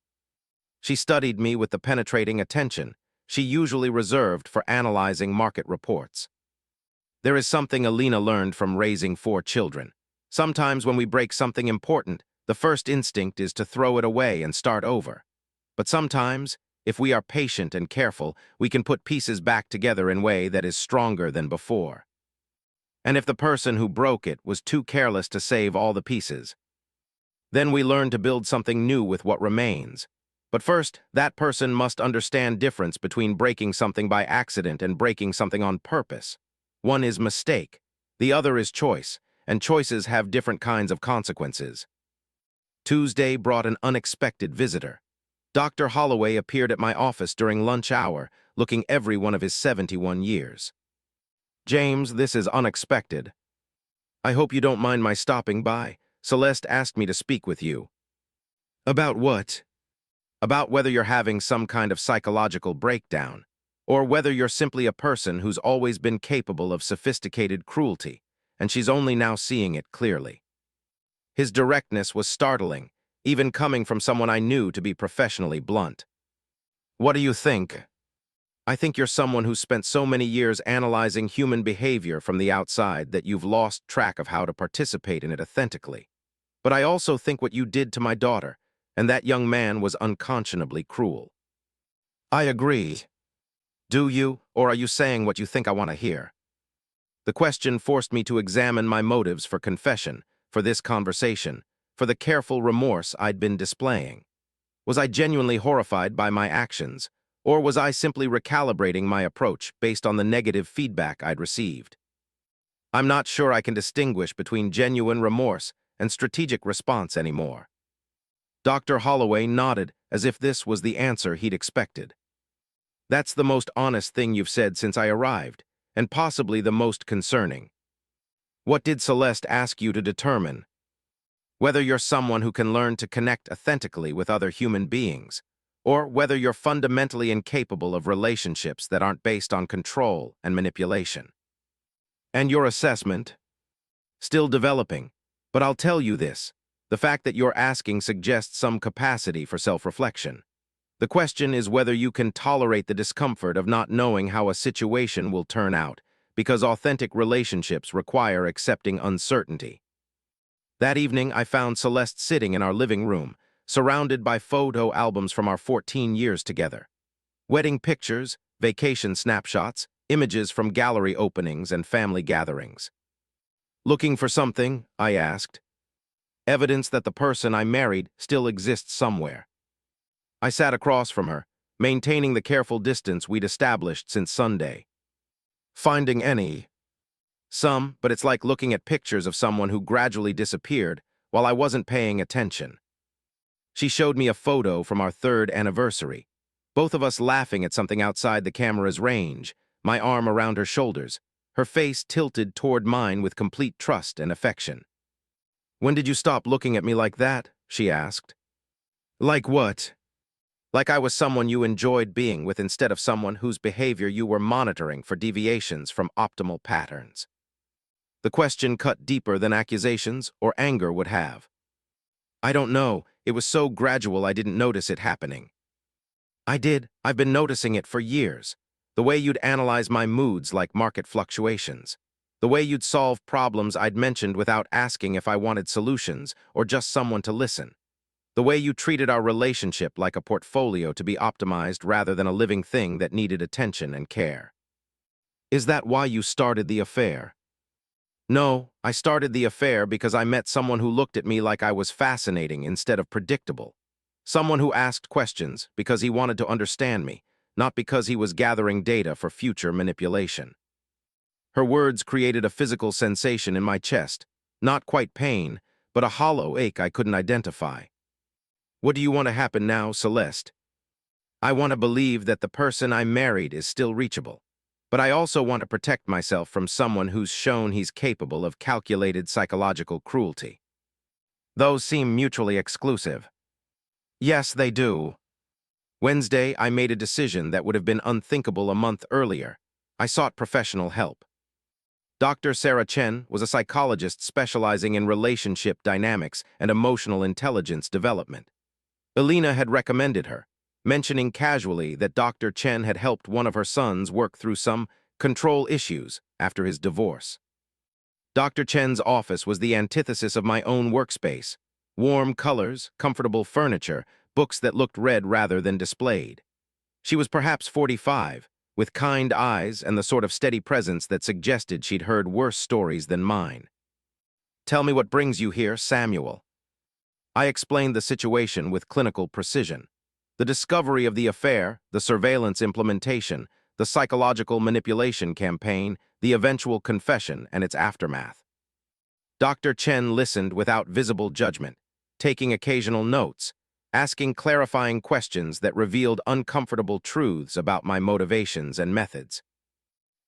She studied me with the penetrating attention she usually reserved for analyzing market reports. There is something Alina learned from raising 4 children. Sometimes when we break something important, the first instinct is to throw it away and start over. But sometimes, if we are patient and careful, we can put pieces back together in a way that is stronger than before. And if the person who broke it was too careless to save all the pieces, then we learn to build something new with what remains. But first, that person must understand difference between breaking something by accident and breaking something on purpose. One is mistake, the other is choice, and choices have different kinds of consequences. Tuesday brought an unexpected visitor. Dr. Holloway appeared at my office during lunch hour, looking every one of his 71 years. James, this is unexpected. I hope you don't mind my stopping by. Celeste asked me to speak with you. About what? About whether you're having some kind of psychological breakdown, or whether you're simply a person who's always been capable of sophisticated cruelty, and she's only now seeing it clearly. His directness was startling, even coming from someone I knew to be professionally blunt. What do you think? I think you're someone who spent so many years analyzing human behavior from the outside that you've lost track of how to participate in it authentically. But I also think what you did to my daughter, and that young man was unconscionably cruel. I agree. Do you, or are you saying what you think I want to hear? The question forced me to examine my motives for confession, for this conversation, for the careful remorse I'd been displaying. Was I genuinely horrified by my actions, or was I simply recalibrating my approach based on the negative feedback I'd received? I'm not sure I can distinguish between genuine remorse and strategic response anymore. Dr. Holloway nodded as if this was the answer he'd expected. That's the most honest thing you've said since I arrived, and possibly the most concerning. What did Celeste ask you to determine? Whether you're someone who can learn to connect authentically with other human beings, or whether you're fundamentally incapable of relationships that aren't based on control and manipulation. And your assessment? Still developing, but I'll tell you this. The fact that you're asking suggests some capacity for self-reflection. The question is whether you can tolerate the discomfort of not knowing how a situation will turn out, because authentic relationships require accepting uncertainty. That evening, I found Celeste sitting in our living room, surrounded by photo albums from our 14 years together. Wedding pictures, vacation snapshots, images from gallery openings and family gatherings. Looking for something? I asked. Evidence that the person I married still exists somewhere. I sat across from her, maintaining the careful distance we'd established since Sunday. Finding any? Some, but it's like looking at pictures of someone who gradually disappeared while I wasn't paying attention. She showed me a photo from our third anniversary, both of us laughing at something outside the camera's range, my arm around her shoulders, her face tilted toward mine with complete trust and affection. "When did you stop looking at me like that?" she asked. "Like what?" "Like I was someone you enjoyed being with instead of someone whose behavior you were monitoring for deviations from optimal patterns." The question cut deeper than accusations or anger would have. "I don't know. It was so gradual I didn't notice it happening." "I did. I've been noticing it for years. The way you'd analyze my moods like market fluctuations. The way you'd solve problems I'd mentioned without asking if I wanted solutions or just someone to listen. The way you treated our relationship like a portfolio to be optimized rather than a living thing that needed attention and care." "Is that why you started the affair?" "No, I started the affair because I met someone who looked at me like I was fascinating instead of predictable. Someone who asked questions because he wanted to understand me, not because he was gathering data for future manipulation." Her words created a physical sensation in my chest, not quite pain, but a hollow ache I couldn't identify. "What do you want to happen now, Celeste?" "I want to believe that the person I married is still reachable. But I also want to protect myself from someone who's shown he's capable of calculated psychological cruelty." "Those seem mutually exclusive." "Yes, they do." Wednesday, I made a decision that would have been unthinkable a month earlier. I sought professional help. Dr. Sarah Chen was a psychologist specializing in relationship dynamics and emotional intelligence development. Elena had recommended her, mentioning casually that Dr. Chen had helped one of her sons work through some control issues after his divorce. Dr. Chen's office was the antithesis of my own workspace. Warm colors, comfortable furniture, books that looked read rather than displayed. She was perhaps 45, with kind eyes and the sort of steady presence that suggested she'd heard worse stories than mine. "Tell me what brings you here, Samuel." I explained the situation with clinical precision. The discovery of the affair, the surveillance implementation, the psychological manipulation campaign, the eventual confession and its aftermath. Dr. Chen listened without visible judgment, taking occasional notes, asking clarifying questions that revealed uncomfortable truths about my motivations and methods.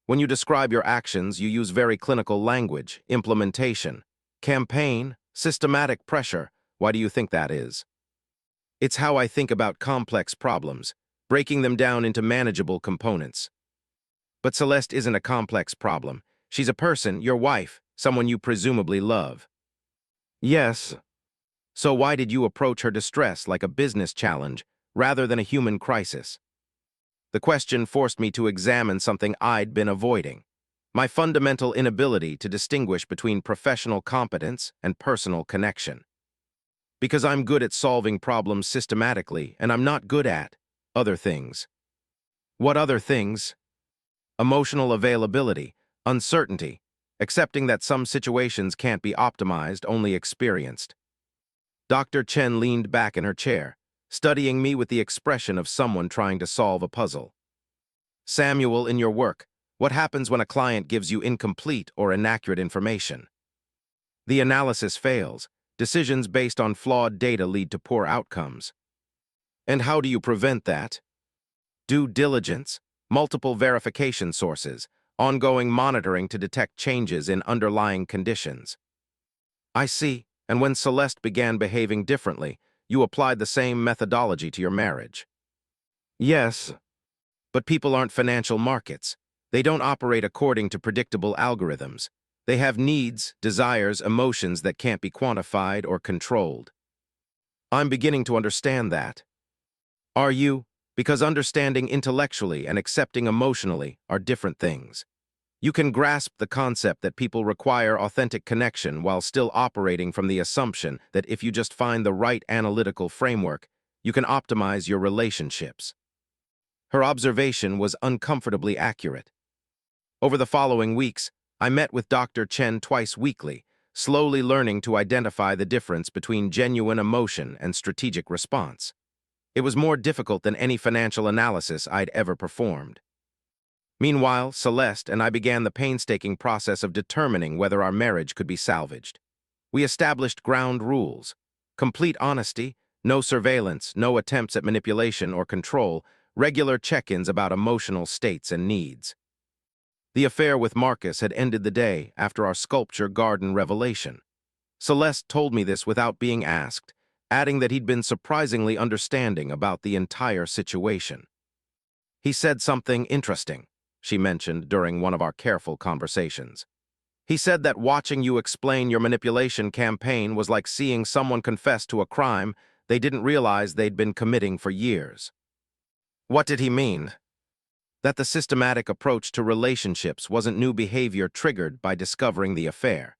"When you describe your actions, you use very clinical language, implementation, campaign, systematic pressure. Why do you think that is?" "It's how I think about complex problems, breaking them down into manageable components." "But Celeste isn't a complex problem. She's a person, your wife, someone you presumably love." "Yes." "So why did you approach her distress like a business challenge rather than a human crisis?" The question forced me to examine something I'd been avoiding: my fundamental inability to distinguish between professional competence and personal connection. "Because I'm good at solving problems systematically, and I'm not good at other things." "What other things?" "Emotional availability, uncertainty, accepting that some situations can't be optimized, only experienced." Dr. Chen leaned back in her chair, studying me with the expression of someone trying to solve a puzzle. "Samuel, in your work, what happens when a client gives you incomplete or inaccurate information?" "The analysis fails. Decisions based on flawed data lead to poor outcomes." "And how do you prevent that?" "Due diligence, multiple verification sources, ongoing monitoring to detect changes in underlying conditions." "I see. And when Celeste began behaving differently, you applied the same methodology to your marriage." "Yes." "But people aren't financial markets. They don't operate according to predictable algorithms. They have needs, desires, emotions that can't be quantified or controlled." "I'm beginning to understand that." "Are you? Because understanding intellectually and accepting emotionally are different things. You can grasp the concept that people require authentic connection while still operating from the assumption that if you just find the right analytical framework, you can optimize your relationships." Her observation was uncomfortably accurate. Over the following weeks, I met with Dr. Chen twice weekly, slowly learning to identify the difference between genuine emotion and strategic response. It was more difficult than any financial analysis I'd ever performed. Meanwhile, Celeste and I began the painstaking process of determining whether our marriage could be salvaged. We established ground rules: complete honesty, no surveillance, no attempts at manipulation or control, regular check-ins about emotional states and needs. The affair with Marcus had ended the day after our sculpture garden revelation. Celeste told me this without being asked, adding that he'd been surprisingly understanding about the entire situation. He said something interesting, she mentioned during one of our careful conversations. He said that watching you explain your manipulation campaign was like seeing someone confess to a crime they didn't realize they'd been committing for years. What did he mean? That the systematic approach to relationships wasn't new behavior triggered by discovering the affair.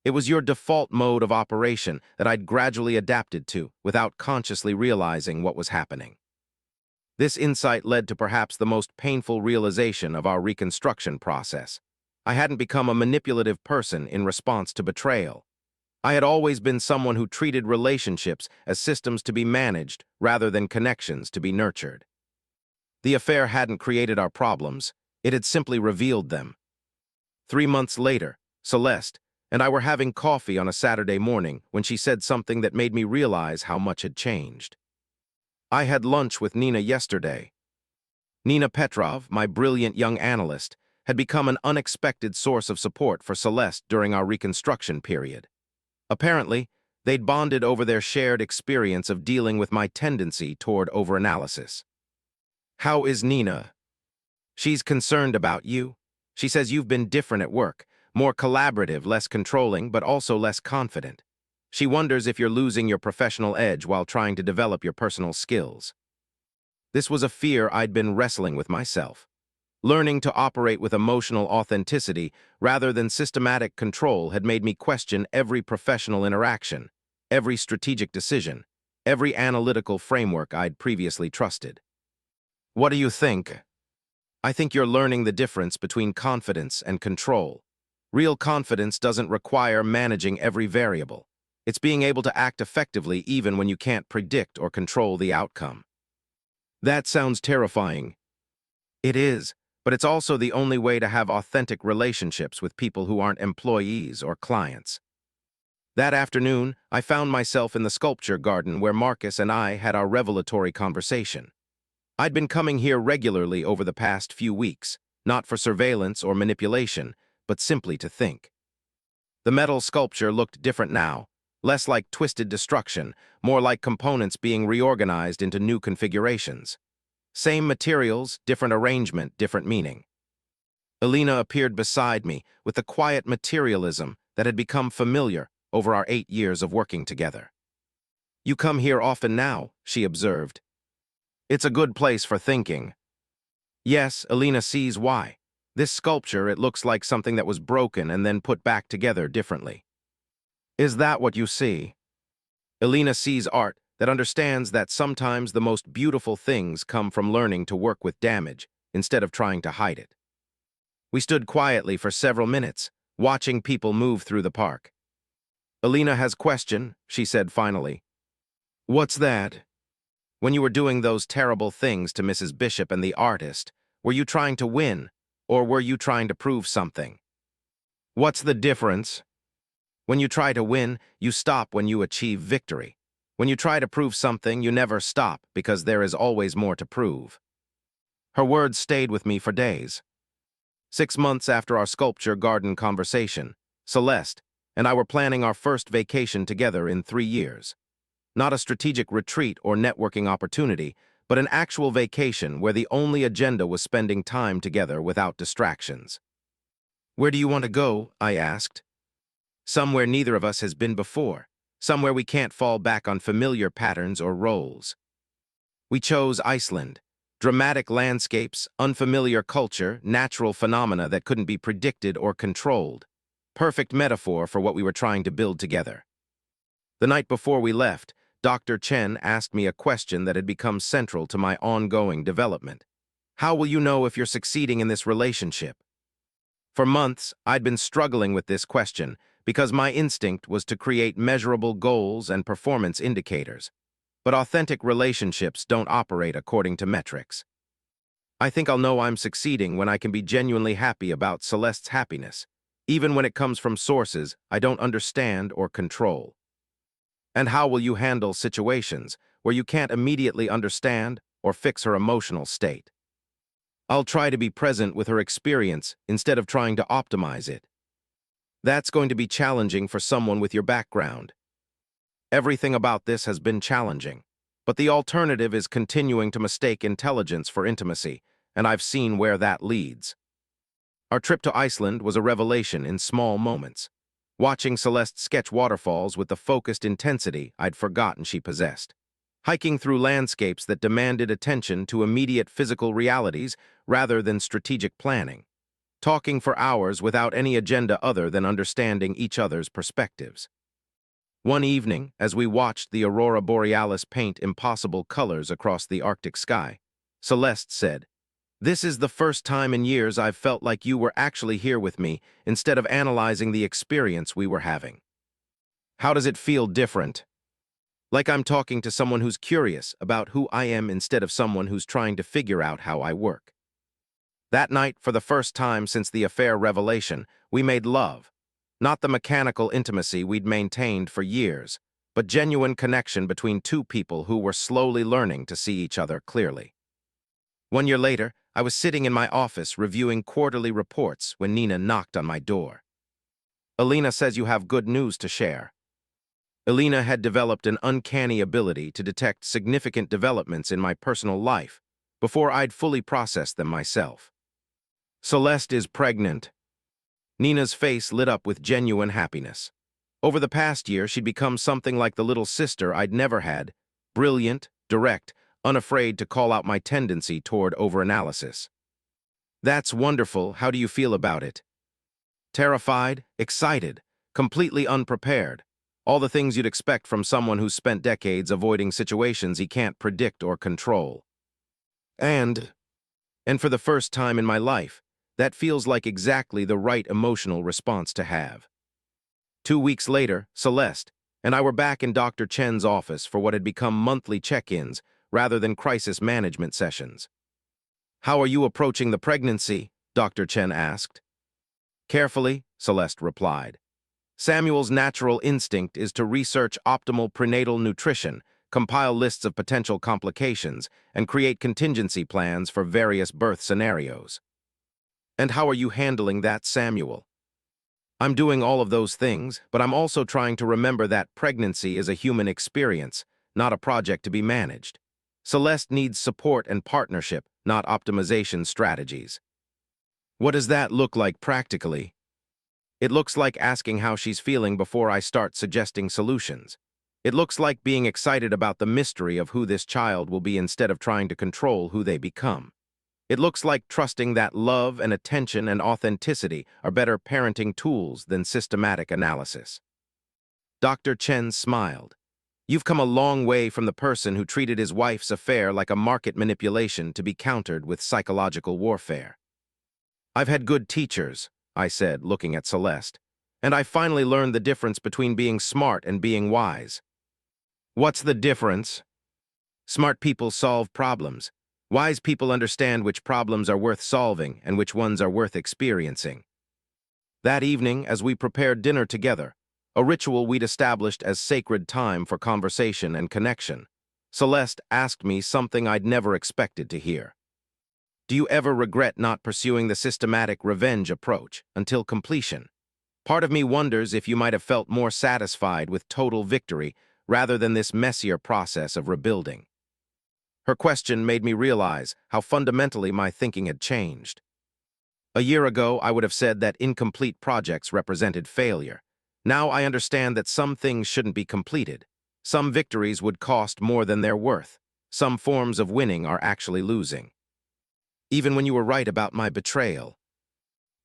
It was your default mode of operation that I'd gradually adapted to without consciously realizing what was happening. This insight led to perhaps the most painful realization of our reconstruction process. I hadn't become a manipulative person in response to betrayal. I had always been someone who treated relationships as systems to be managed rather than connections to be nurtured. The affair hadn't created our problems, it had simply revealed them. 3 months later, Celeste and I were having coffee on a Saturday morning when she said something that made me realize how much had changed. I had lunch with Nina yesterday. Nina Petrov, my brilliant young analyst, had become an unexpected source of support for Celeste during our reconstruction period. Apparently, they'd bonded over their shared experience of dealing with my tendency toward overanalysis. How is Nina? She's concerned about you. She says you've been different at work, more collaborative, less controlling, but also less confident. She wonders if you're losing your professional edge while trying to develop your personal skills. This was a fear I'd been wrestling with myself. Learning to operate with emotional authenticity rather than systematic control had made me question every professional interaction, every strategic decision, every analytical framework I'd previously trusted. What do you think? I think you're learning the difference between confidence and control. Real confidence doesn't require managing every variable. It's being able to act effectively even when you can't predict or control the outcome. That sounds terrifying. It is, but it's also the only way to have authentic relationships with people who aren't employees or clients. That afternoon, I found myself in the sculpture garden where Marcus and I had our revelatory conversation. I'd been coming here regularly over the past few weeks, not for surveillance or manipulation, but simply to think. The metal sculpture looked different now, less like twisted destruction, more like components being reorganized into new configurations. Same materials, different arrangement, different meaning. Elena appeared beside me with the quiet materialism that had become familiar over our 8 years of working together. You come here often now, she observed. It's a good place for thinking. Yes, Elena sees why. This sculpture, it looks like something that was broken and then put back together differently. Is that what you see? Elena sees art that understands that sometimes the most beautiful things come from learning to work with damage instead of trying to hide it. We stood quietly for several minutes, watching people move through the park. Elena has question, she said finally. What's that? When you were doing those terrible things to Mrs. Bishop and the artist, were you trying to win, or were you trying to prove something? What's the difference? When you try to win, you stop when you achieve victory. When you try to prove something, you never stop because there is always more to prove. Her words stayed with me for days. 6 months after our sculpture garden conversation, Celeste and I were planning our first vacation together in 3 years. Not a strategic retreat or networking opportunity, but an actual vacation where the only agenda was spending time together without distractions. Where do you want to go? I asked. Somewhere neither of us has been before, somewhere we can't fall back on familiar patterns or roles. We chose Iceland. Dramatic landscapes, unfamiliar culture, natural phenomena that couldn't be predicted or controlled. Perfect metaphor for what we were trying to build together. The night before we left, Dr. Chen asked me a question that had become central to my ongoing development. How will you know if you're succeeding in this relationship? For months, I'd been struggling with this question because my instinct was to create measurable goals and performance indicators. But authentic relationships don't operate according to metrics. I think I'll know I'm succeeding when I can be genuinely happy about Celeste's happiness, even when it comes from sources I don't understand or control. And how will you handle situations where you can't immediately understand or fix her emotional state? I'll try to be present with her experience instead of trying to optimize it. That's going to be challenging for someone with your background. Everything about this has been challenging, but the alternative is continuing to mistake intelligence for intimacy, and I've seen where that leads. Our trip to Iceland was a revelation in small moments. Watching Celeste sketch waterfalls with the focused intensity I'd forgotten she possessed. Hiking through landscapes that demanded attention to immediate physical realities rather than strategic planning. Talking for hours without any agenda other than understanding each other's perspectives. One evening, as we watched the aurora borealis paint impossible colors across the Arctic sky, Celeste said, "This is the first time in years I've felt like you were actually here with me instead of analyzing the experience we were having. How does it feel different? Like I'm talking to someone who's curious about who I am instead of someone who's trying to figure out how I work." That night, for the first time since the affair revelation, we made love. Not the mechanical intimacy we'd maintained for years, but genuine connection between two people who were slowly learning to see each other clearly. 1 year later, I was sitting in my office reviewing quarterly reports when Nina knocked on my door. "Alina says you have good news to share." Alina had developed an uncanny ability to detect significant developments in my personal life before I'd fully processed them myself. "Celeste is pregnant." Nina's face lit up with genuine happiness. Over the past year, she'd become something like the little sister I'd never had, brilliant, direct, unafraid to call out my tendency toward overanalysis. "That's wonderful. How do you feel about it?" Terrified, excited, completely unprepared. All the things you'd expect from someone who's spent decades avoiding situations he can't predict or control. And for the first time in my life, that feels like exactly the right emotional response to have. 2 weeks later, Celeste and I were back in Dr. Chen's office for what had become monthly check-ins rather than crisis management sessions. "How are you approaching the pregnancy?" Dr. Chen asked. "Carefully," Celeste replied. "Samuel's natural instinct is to research optimal prenatal nutrition, compile lists of potential complications, and create contingency plans for various birth scenarios." "And how are you handling that, Samuel?" "I'm doing all of those things, but I'm also trying to remember that pregnancy is a human experience, not a project to be managed. Celeste needs support and partnership, not optimization strategies." "What does that look like practically?" "It looks like asking how she's feeling before I start suggesting solutions. It looks like being excited about the mystery of who this child will be instead of trying to control who they become. It looks like trusting that love and attention and authenticity are better parenting tools than systematic analysis." Dr. Chen smiled. "You've come a long way from the person who treated his wife's affair like a market manipulation to be countered with psychological warfare." "I've had good teachers," I said, looking at Celeste, "and I finally learned the difference between being smart and being wise." "What's the difference?" "Smart people solve problems. Wise people understand which problems are worth solving and which ones are worth experiencing." That evening, as we prepared dinner together, a ritual we'd established as sacred time for conversation and connection, Celeste asked me something I'd never expected to hear. "Do you ever regret not pursuing the systematic revenge approach until completion? Part of me wonders if you might have felt more satisfied with total victory rather than this messier process of rebuilding." Her question made me realize how fundamentally my thinking had changed. A year ago, I would have said that incomplete projects represented failure. Now I understand that some things shouldn't be completed. Some victories would cost more than they're worth. Some forms of winning are actually losing. "Even when you were right about my betrayal."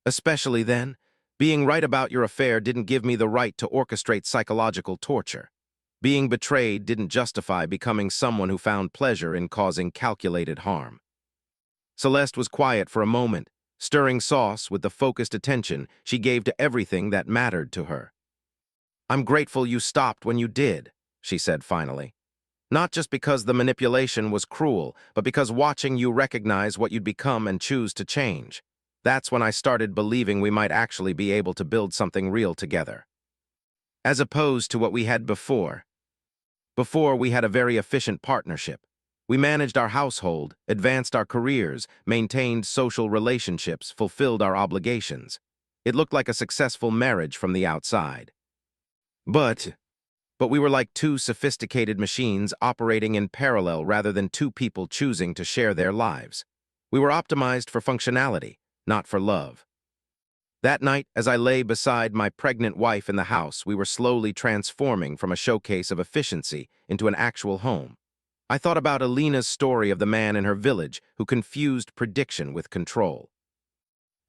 "Especially then, being right about your affair didn't give me the right to orchestrate psychological torture. Being betrayed didn't justify becoming someone who found pleasure in causing calculated harm." Celeste was quiet for a moment, stirring sauce with the focused attention she gave to everything that mattered to her. "I'm grateful you stopped when you did," she said finally. Not just because the manipulation was cruel, but because watching you recognize what you'd become and choose to change. That's when I started believing we might actually be able to build something real together. As opposed to what we had before. Before, we had a very efficient partnership. We managed our household, advanced our careers, maintained social relationships, fulfilled our obligations. It looked like a successful marriage from the outside. But we were like two sophisticated machines operating in parallel rather than two people choosing to share their lives. We were optimized for functionality, not for love. That night, as I lay beside my pregnant wife in the house, we were slowly transforming from a showcase of efficiency into an actual home. I thought about Alina's story of the man in her village who confused prediction with control.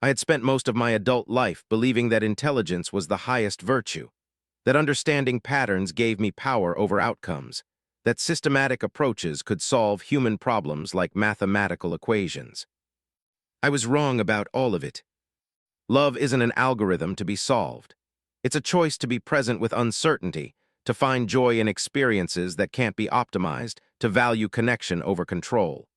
I had spent most of my adult life believing that intelligence was the highest virtue, that understanding patterns gave me power over outcomes, that systematic approaches could solve human problems like mathematical equations. I was wrong about all of it. Love isn't an algorithm to be solved. It's a choice to be present with uncertainty, to find joy in experiences that can't be optimized, to value connection over control.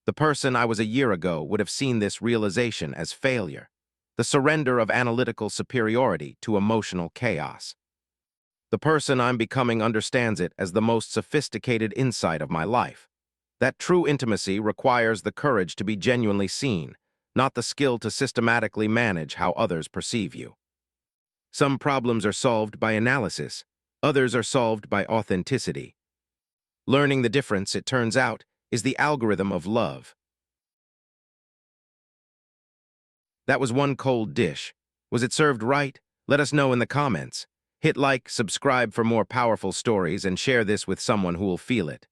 The person I was a year ago would have seen this realization as failure, the surrender of analytical superiority to emotional chaos. The person I'm becoming understands it as the most sophisticated insight of my life. That true intimacy requires the courage to be genuinely seen, not the skill to systematically manage how others perceive you. Some problems are solved by analysis, others are solved by authenticity. Learning the difference, it turns out, is the algorithm of love. That was one cold dish. Was it served right? Let us know in the comments. Hit like, subscribe for more powerful stories, and share this with someone who will feel it.